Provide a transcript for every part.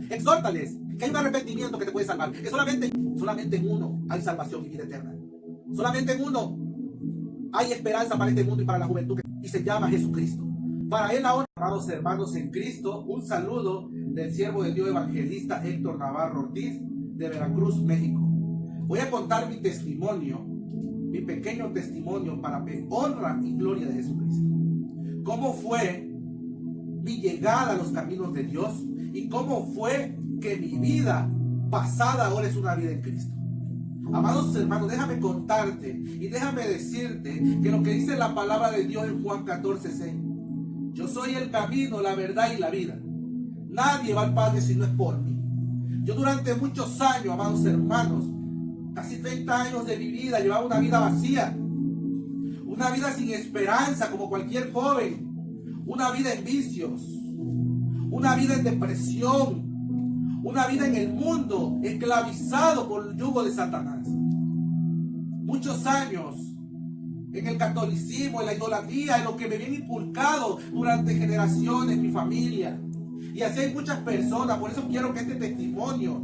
Exhórtales que hay un arrepentimiento que te puede salvar, que solamente en uno hay salvación y vida eterna. Solamente en uno hay esperanza para este mundo y para la juventud, y se llama Jesucristo. Para él ahora, amados hermanos en Cristo, un saludo del siervo de Dios evangelista Héctor Navarro Ortiz, de Veracruz, México. Voy a contar mi testimonio, mi pequeño testimonio para honra y gloria de Jesucristo. ¿Cómo fue mi llegada a los caminos de Dios? ¿Y cómo fue que mi vida pasada ahora es una vida en Cristo? Amados hermanos, déjame contarte y déjame decirte que lo que dice la palabra de Dios en Juan 14:6: yo soy el camino, la verdad y la vida. Nadie va al Padre si no es por mí. Yo durante muchos años, amados hermanos, casi 30 años de mi vida, llevaba una vida vacía, una vida sin esperanza como cualquier joven, una vida en vicios, una vida en depresión, una vida en el mundo, esclavizado por el yugo de Satanás. Muchos años en el catolicismo, en la idolatría, en lo que me habían inculcado durante generaciones, mi familia. Y así hay muchas personas. Por eso quiero que este testimonio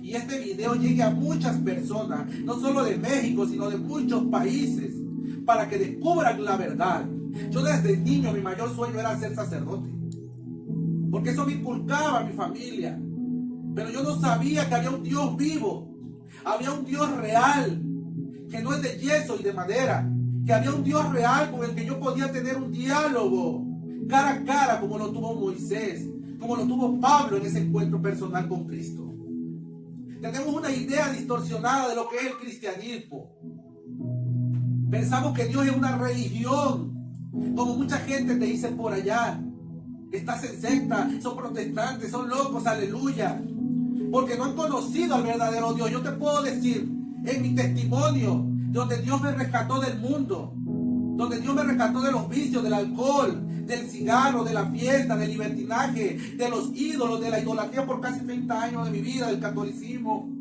y este video llegue a muchas personas, no solo de México, sino de muchos países, para que descubran la verdad. Yo desde niño, mi mayor sueño era ser sacerdote, porque eso me inculcaba a mi familia. Pero yo no sabía que había un Dios vivo, había un Dios real, que no es de yeso y de madera, que había un Dios real con el que yo podía tener un diálogo cara a cara, como lo tuvo Moisés, como lo tuvo Pablo en ese encuentro personal con Cristo. Tenemos una idea distorsionada de lo que es el cristianismo. Pensamos que Dios es una religión, como mucha gente te dice por allá: estás en secta, son protestantes, son locos, aleluya, porque no han conocido al verdadero Dios. Yo te puedo decir en mi testimonio, donde Dios me rescató del mundo, donde Dios me rescató de los vicios, del alcohol, del cigarro, de la fiesta, del libertinaje, de los ídolos, de la idolatría por casi 30 años de mi vida, del catolicismo.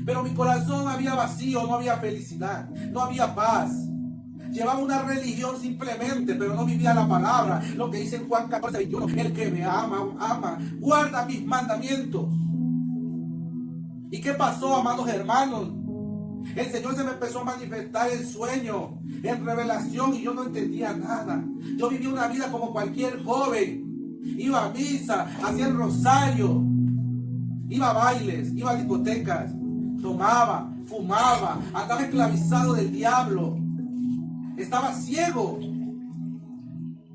Pero mi corazón había vacío, no había felicidad, no había paz. Llevaba una religión simplemente, pero no vivía la palabra. Lo que dice en Juan 14:21: el que me ama, guarda mis mandamientos. ¿Y qué pasó, amados hermanos? El Señor se me empezó a manifestar en sueño, en revelación, y yo no entendía nada. Yo vivía una vida como cualquier joven. Iba a misa, hacía el rosario, iba a bailes, iba a discotecas, tomaba, fumaba, andaba esclavizado del diablo. Estaba ciego.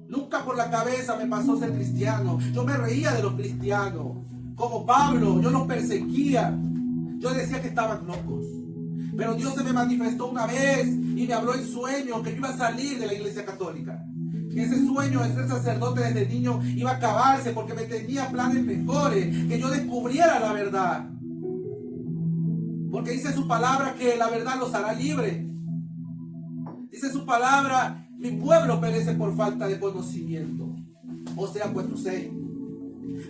Nunca por la cabeza me pasó ser cristiano. Yo me reía de los cristianos. Como Pablo, yo los perseguía. Yo decía que estaban locos. Pero Dios se me manifestó una vez y me habló en sueño que yo iba a salir de la iglesia católica. Que ese sueño de ser sacerdote desde niño iba a acabarse, porque me tenía planes mejores, que yo descubriera la verdad. Porque dice su palabra que la verdad los hará libres. Dice su palabra: mi pueblo perece por falta de conocimiento. Oseas 4:6.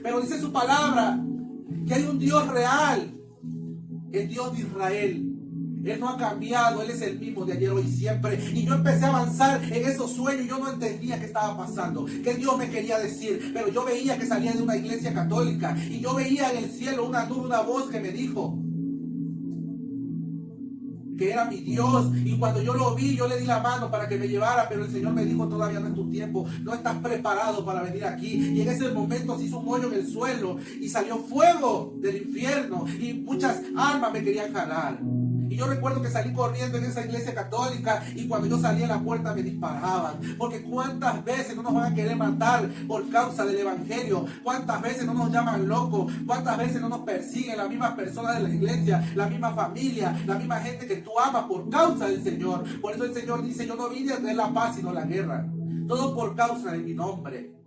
Pero dice su palabra que hay un Dios real, el Dios de Israel. Él no ha cambiado, Él es el mismo de ayer, hoy y siempre. Y yo empecé a avanzar en esos sueños. Yo no entendía qué estaba pasando, qué Dios me quería decir. Pero yo veía que salía de una iglesia católica, y yo veía en el cielo una nube, una voz que me dijo que era mi Dios. Y cuando yo lo vi, yo le di la mano para que me llevara, pero el Señor me dijo: todavía no es tu tiempo, no estás preparado para venir aquí. Y en ese momento se hizo un hoyo en el suelo y salió fuego del infierno, y muchas almas me querían jalar. Y yo recuerdo que salí corriendo en esa iglesia católica, y cuando yo salí a la puerta me disparaban. Porque cuántas veces no nos van a querer matar por causa del evangelio, cuántas veces no nos llaman locos, cuántas veces no nos persiguen las mismas personas de la iglesia, la misma familia, la misma gente que tú amas por causa del Señor. Por eso el Señor dice: yo no vine a traer la paz sino la guerra. Todo por causa de mi nombre.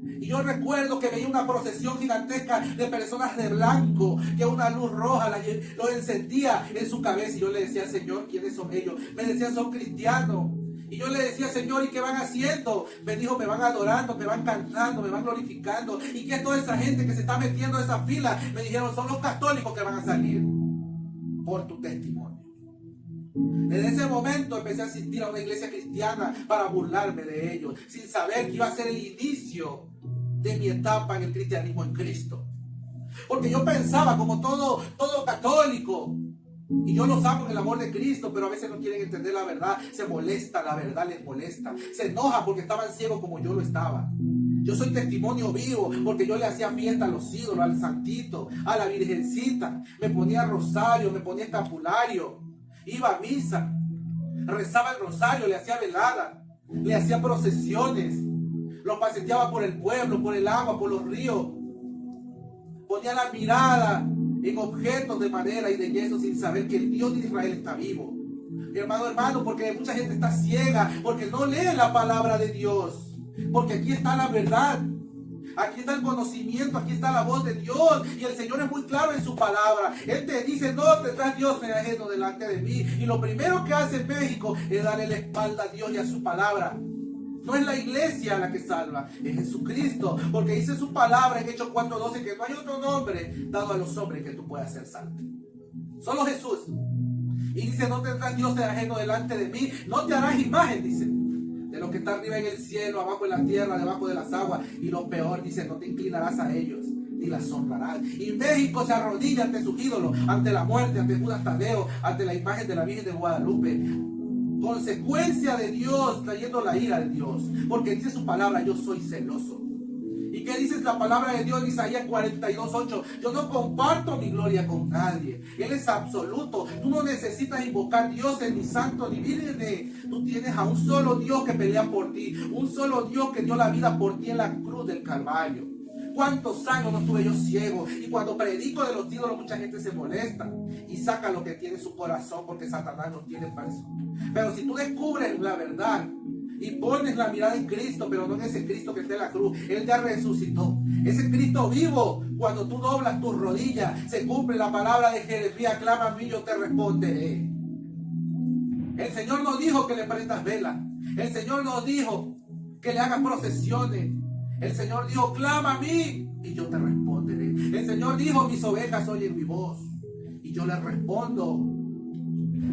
Y yo recuerdo que veía una procesión gigantesca de personas de blanco, que una luz roja lo encendía en su cabeza. Y yo le decía al Señor: ¿quiénes son ellos? Me decían: son cristianos. Y yo le decía: Señor, ¿y qué van haciendo? Me dijo: me van adorando, me van cantando, me van glorificando. ¿Y qué es toda esa gente que se está metiendo en esa fila? Me dijeron: son los católicos que van a salir. Por tu testimonio. Desde ese momento empecé a asistir a una iglesia cristiana para burlarme de ellos, sin saber que iba a ser el inicio de mi etapa en el cristianismo en Cristo. Porque yo pensaba como todo católico. Y yo los amo en el amor de Cristo, pero a veces no quieren entender la verdad. Se molesta, la verdad les molesta. Se enojan porque estaban ciegos como yo lo estaba. Yo soy testimonio vivo porque yo le hacía fiesta a los ídolos, al santito, a la virgencita. Me ponía rosario, me ponía escapulario. Iba a misa, rezaba el rosario, le hacía velada, le hacía procesiones. Los paseaba por el pueblo, por el agua, por los ríos. Ponía la mirada en objetos de madera y de yeso sin saber que el Dios de Israel está vivo. Hermano, porque mucha gente está ciega, porque no lee la palabra de Dios. Porque aquí está la verdad, aquí está el conocimiento, aquí está la voz de Dios. Y el Señor es muy claro en su palabra. Él te dice, no tendrás Dios ajeno delante de mí. Y lo primero que hace en México es darle la espalda a Dios y a su palabra. No es la iglesia la que salva, es Jesucristo. Porque dice su palabra en Hechos 4:12 que no hay otro nombre dado a los hombres que tú puedas ser salvo. Solo Jesús. Y dice, no tendrás Dios ajeno delante de mí. No te harás imagen, dice, de lo que está arriba en el cielo, abajo en la tierra, debajo de las aguas. Y lo peor, dice, no te inclinarás a ellos, ni las honrarás. Y México se arrodilla ante sus ídolos, ante la muerte, ante Judas Tadeo, ante la imagen de la Virgen de Guadalupe. Consecuencia de Dios, trayendo la ira de Dios. Porque dice su palabra, yo soy celoso. ¿Y qué dice la palabra de Dios en Isaías 42:8? Yo no comparto mi gloria con nadie. Él es absoluto. Tú no necesitas invocar dioses, ni santos, ni vírgenes. Tú tienes a un solo Dios que pelea por ti. Un solo Dios que dio la vida por ti en la cruz del Calvario. ¿Cuántos años no estuve yo ciego? Y cuando predico de los ídolos, mucha gente se molesta y saca lo que tiene en su corazón, porque Satanás no tiene para eso. Pero si tú descubres la verdad y pones la mirada en Cristo, pero no en ese Cristo que está en la cruz, Él ya resucitó. Ese Cristo vivo, cuando tú doblas tus rodillas, se cumple la palabra de Jeremías, clama a mí, yo te responderé. El Señor nos dijo que le prendas vela. El Señor nos dijo que le hagas procesiones. El Señor dijo, clama a mí y yo te responderé. El Señor dijo, mis ovejas oyen mi voz y yo les respondo.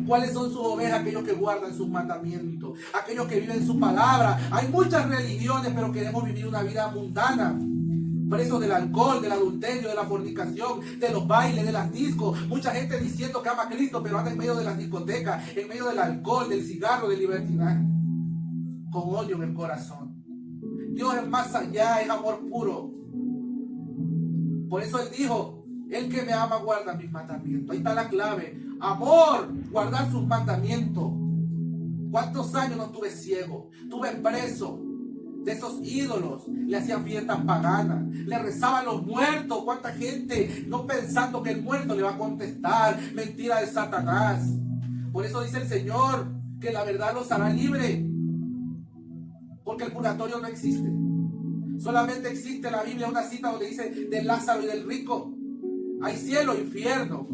¿Cuáles son sus ovejas? Aquellos que guardan sus mandamientos, aquellos que viven su palabra. Hay muchas religiones, pero queremos vivir una vida mundana, presos del alcohol, del adulterio, de la fornicación, de los bailes, de las discos. Mucha gente diciendo que ama a Cristo, pero anda en medio de las discotecas, en medio del alcohol, del cigarro, del libertinaje, con odio en el corazón. Dios es más allá, es amor puro. Por eso Él dijo, el que me ama guarda mis mandamientos. Ahí está la clave. Amor, guardar sus mandamientos. ¿Cuántos años no estuve ciego? Estuve preso de esos ídolos. Le hacían fiestas paganas. Le rezaban los muertos. ¿Cuánta gente no pensando que el muerto le va a contestar? Mentira de Satanás. Por eso dice el Señor que la verdad los hará libre. Porque el purgatorio no existe. Solamente existe en la Biblia una cita donde dice de Lázaro y del rico. Hay cielo e infierno.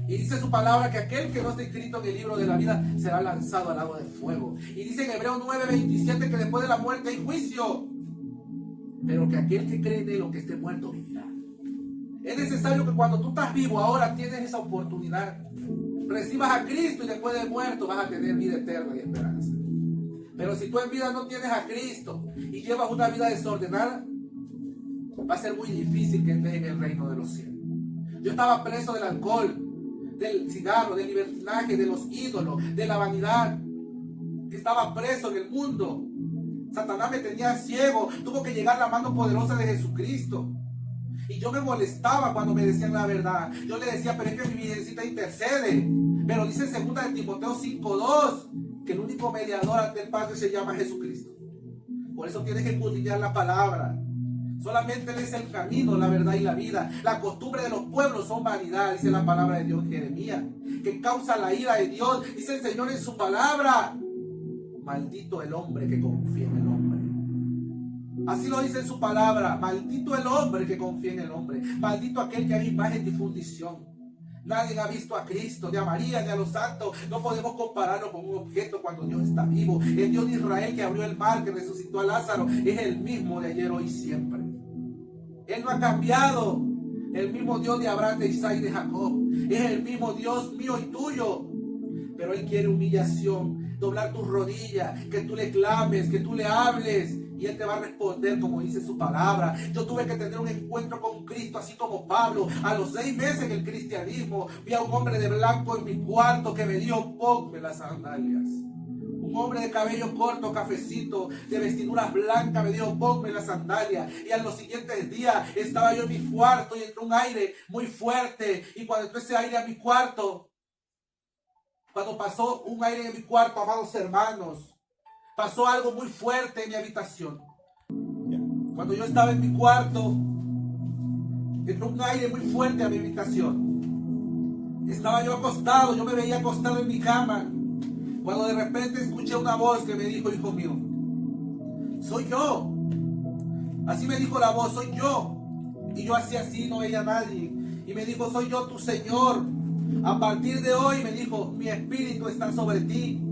Y dice su palabra que aquel que no está inscrito en el libro de la vida será lanzado al lago de fuego. Y dice en Hebreos 9:27 que después de la muerte hay juicio. Pero que aquel que cree en él o que esté muerto vivirá. Es necesario que cuando tú estás vivo ahora tienes esa oportunidad. Recibas a Cristo y después de muerto vas a tener vida eterna y esperanza. Pero si tú en vida no tienes a Cristo y llevas una vida desordenada, va a ser muy difícil que entres en el reino de los cielos. Yo estaba preso del alcohol, del cigarro, del libertinaje, de los ídolos, de la vanidad. Estaba preso en el mundo. Satanás me tenía ciego. Tuvo que llegar la mano poderosa de Jesucristo. Y yo me molestaba cuando me decían la verdad. Yo le decía, pero es que mi virgencita intercede. Pero dice en 2 de Timoteo 5:2 que el único mediador ante el Padre se llama Jesucristo. Por eso tienes que escudriñar la palabra. Solamente Él es el camino, la verdad y la vida. La costumbre de los pueblos son vanidad, dice la palabra de Dios en Jeremías, que causa la ira de Dios. Dice el Señor en su palabra, maldito el hombre que confía en el hombre. Así lo dice en su palabra, maldito el hombre que confía en el hombre. Maldito aquel que haga imagen de fundición. Nadie ha visto a Cristo, ni a María, ni a los santos. No podemos compararlo con un objeto cuando Dios está vivo. El Dios de Israel que abrió el mar, que resucitó a Lázaro, es el mismo de ayer, hoy y siempre. Él no ha cambiado. El mismo Dios de Abraham, de Isaac y de Jacob. Es el mismo Dios mío y tuyo. Pero Él quiere humillación, doblar tus rodillas, que tú le clames, que tú le hables Y Él te va a responder como dice su palabra. Yo tuve que tener un encuentro con Cristo, así como Pablo. A los 6 meses en el cristianismo, vi a un hombre de blanco en mi cuarto que me dijo, ponme las sandalias. Un hombre de cabello corto, cafecito, de vestiduras blancas, me dijo, ponme las sandalias. Y a los siguientes días estaba yo en mi cuarto y entró un aire muy fuerte. Y cuando entró ese aire a mi cuarto, cuando pasó un aire en mi cuarto, amados hermanos, pasó algo muy fuerte en mi habitación. Cuando yo estaba en mi cuarto, entró un aire muy fuerte a mi habitación. Estaba yo acostado, yo me veía acostado en mi cama, cuando de repente escuché una voz que me dijo, hijo mío, soy yo. Así me dijo la voz, soy yo. Y yo hacía así, no veía a nadie. Y me dijo, soy yo tu Señor. A partir de hoy, me dijo, mi espíritu está sobre ti.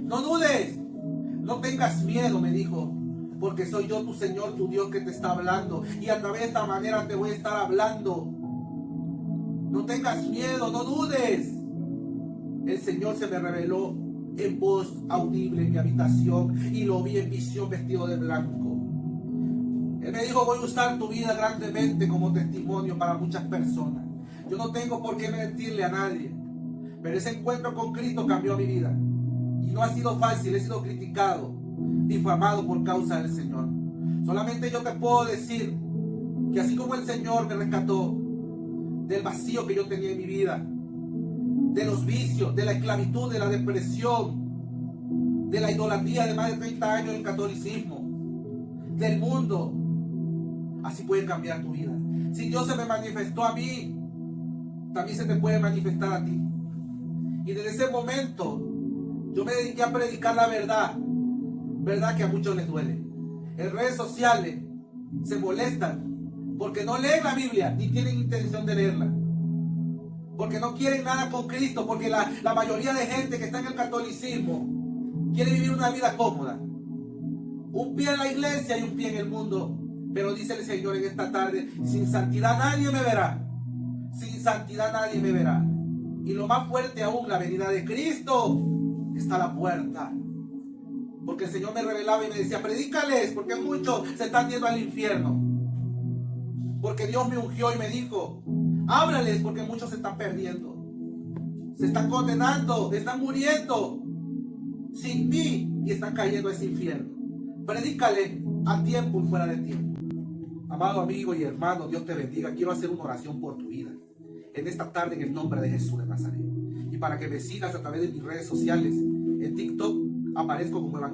No dudes. No tengas miedo, me dijo, porque soy yo tu Señor, tu Dios que te está hablando. Y a través de esta manera te voy a estar hablando. No tengas miedo, no dudes. El Señor se me reveló en voz audible en mi habitación y lo vi en visión vestido de blanco. Él me dijo, voy a usar tu vida grandemente como testimonio para muchas personas. Yo no tengo por qué mentirle a nadie, pero ese encuentro con Cristo cambió mi vida. Y no ha sido fácil, he sido criticado, difamado por causa del Señor. Solamente yo te puedo decir que así como el Señor me rescató del vacío que yo tenía en mi vida, de los vicios, de la esclavitud, de la depresión, de la idolatría de más de 30 años del catolicismo, del mundo, así puede cambiar tu vida. Si Dios se me manifestó a mí, también se te puede manifestar a ti. Y desde ese momento yo me dediqué a predicar la verdad, verdad que a muchos les duele. En redes sociales se molestan porque no leen la Biblia ni tienen intención de leerla, porque no quieren nada con Cristo, porque la mayoría de gente que está en el catolicismo quiere vivir una vida cómoda, un pie en la iglesia y un pie en el mundo. Pero dice el Señor en esta tarde, sin santidad nadie me verá, sin santidad nadie me verá. Y lo más fuerte aún, la venida de Cristo está a la puerta. Porque el Señor me revelaba y me decía, predícales, porque muchos se están yendo al infierno. Porque Dios me ungió y me dijo, háblales, porque muchos se están perdiendo, se están condenando, están muriendo sin mí y están cayendo a ese infierno. Predícale a tiempo y fuera de tiempo. Amado amigo y hermano, Dios te bendiga. Quiero hacer una oración por tu vida en esta tarde en el nombre de Jesús de Nazaret. Y para que me sigas a través de mis redes sociales, en TikTok aparezco como evangelista.